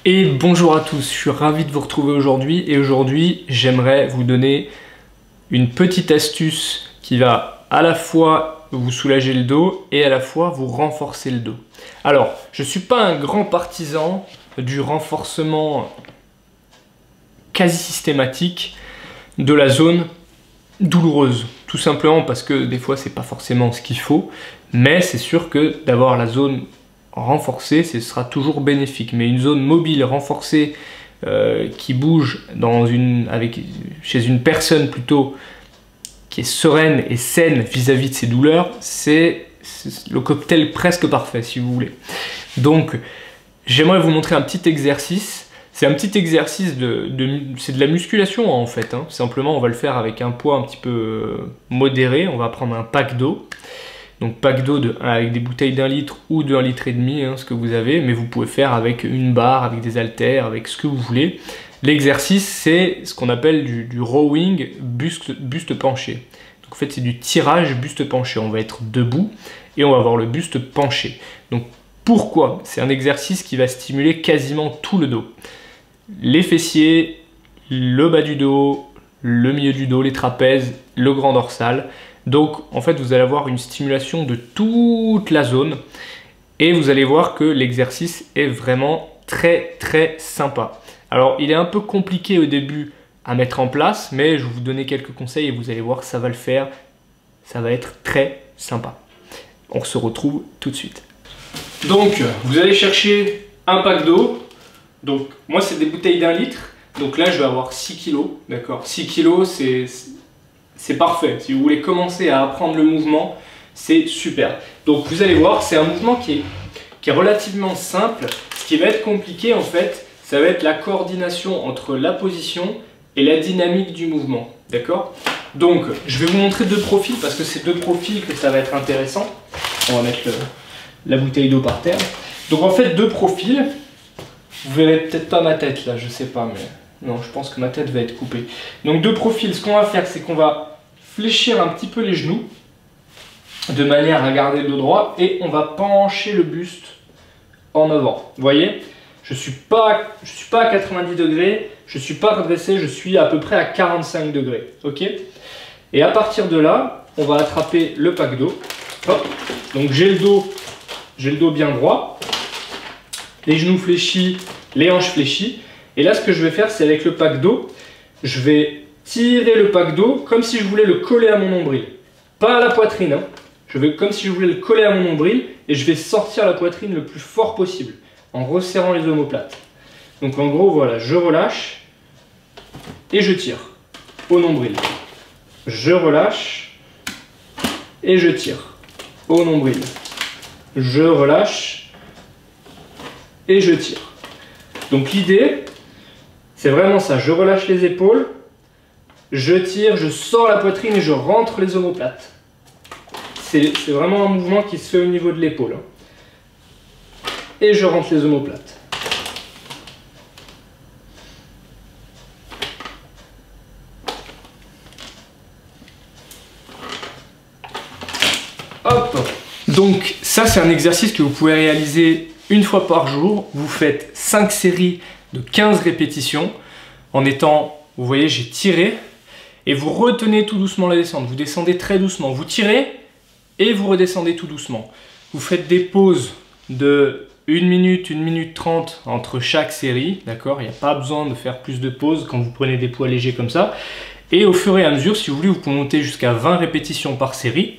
Et bonjour à tous, je suis ravi de vous retrouver aujourd'hui et aujourd'hui j'aimerais vous donner une petite astuce qui va à la fois vous soulager le dos et à la fois vous renforcer le dos. Alors, je ne suis pas un grand partisan du renforcement quasi systématique de la zone douloureuse, tout simplement parce que des fois c'est pas forcément ce qu'il faut, mais c'est sûr que d'avoir la zone renforcée, ce sera toujours bénéfique. Mais une zone mobile renforcée qui bouge chez une personne plutôt qui est sereine et saine vis-à-vis de ses douleurs, c'est le cocktail presque parfait si vous voulez. Donc j'aimerais vous montrer un petit exercice. C'est un petit exercice c'est de la musculation en fait, hein. Simplement on va le faire avec un poids un petit peu modéré. On va prendre un pack d'eau. Donc pack d'eau avec des bouteilles d'1 litre ou de 1,5 litre, hein, ce que vous avez, mais vous pouvez faire avec une barre, avec des haltères, avec ce que vous voulez. L'exercice, c'est ce qu'on appelle du rowing buste penché. Donc en fait, c'est du tirage buste penché. On va être debout et on va avoir le buste penché. Donc pourquoi? C'est un exercice qui va stimuler quasiment tout le dos. Les fessiers, le bas du dos, le milieu du dos, les trapèzes, le grand dorsal. Donc en fait vous allez avoir une stimulation de toute la zone et vous allez voir que l'exercice est vraiment très sympa. Alors il est un peu compliqué au début à mettre en place, mais je vais vous donner quelques conseils et vous allez voir que ça va le faire, ça va être très sympa. On se retrouve tout de suite. Donc vous allez chercher un pack d'eau. Donc moi c'est des bouteilles d'1 litre, donc là je vais avoir 6 kg, d'accord. 6 kg c'est parfait. Si vous voulez commencer à apprendre le mouvement, c'est super. Donc vous allez voir, c'est un mouvement qui est relativement simple. Ce qui va être compliqué en fait, ça va être la coordination entre la position et la dynamique du mouvement. D'accord? Donc je vais vous montrer deux profils parce que c'est deux profils que ça va être intéressant. On va mettre la bouteille d'eau par terre. Donc en fait deux profils. Vous verrez peut-être pas ma tête là, je sais pas, mais non, je pense que ma tête va être coupée. Donc deux profils, ce qu'on va faire, c'est qu'on va fléchir un petit peu les genoux de manière à garder le dos droit et on va pencher le buste en avant. Vous voyez, je suis pas à 90 degrés, je suis pas redressé, je suis à peu près à 45 degrés. Ok. Et à partir de là, on va attraper le pack d'eau. Donc j'ai le dos bien droit, les genoux fléchis, les hanches fléchies. Et là, ce que je vais faire, c'est avec le pack d'eau, je vais tirer le pack d'eau comme si je voulais le coller à mon nombril. Pas à la poitrine, hein. Comme si je voulais le coller à mon nombril et je vais sortir la poitrine le plus fort possible en resserrant les omoplates. Donc en gros, voilà, je relâche et je tire au nombril. Je relâche et je tire au nombril. Je relâche et je tire. Donc l'idée, c'est vraiment ça. Je relâche les épaules, je tire, je sors la poitrine et je rentre les omoplates. C'est vraiment un mouvement qui se fait au niveau de l'épaule. Et je rentre les omoplates. Hop! Donc ça, c'est un exercice que vous pouvez réaliser une fois par jour. Vous faites 5 séries de 15 répétitions en étant, vous voyez, j'ai tiré et vous retenez tout doucement la descente. Vous descendez très doucement. Vous tirez et vous redescendez tout doucement. Vous faites des pauses de 1 minute, 1 minute 30 entre chaque série. D'accord? Il n'y a pas besoin de faire plus de pauses quand vous prenez des poids légers comme ça. Et au fur et à mesure, si vous voulez, vous pouvez monter jusqu'à 20 répétitions par série.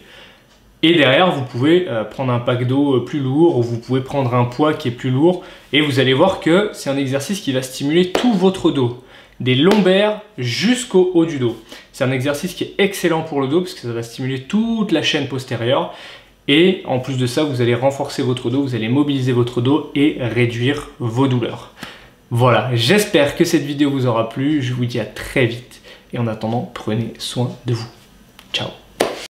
Et derrière, vous pouvez prendre un pack d'eau plus lourd ou vous pouvez prendre un poids qui est plus lourd. Et vous allez voir que c'est un exercice qui va stimuler tout votre dos, des lombaires jusqu'au haut du dos. C'est un exercice qui est excellent pour le dos parce que ça va stimuler toute la chaîne postérieure. Et en plus de ça, vous allez renforcer votre dos, vous allez mobiliser votre dos et réduire vos douleurs. Voilà, j'espère que cette vidéo vous aura plu. Je vous dis à très vite. Et en attendant, prenez soin de vous. Ciao!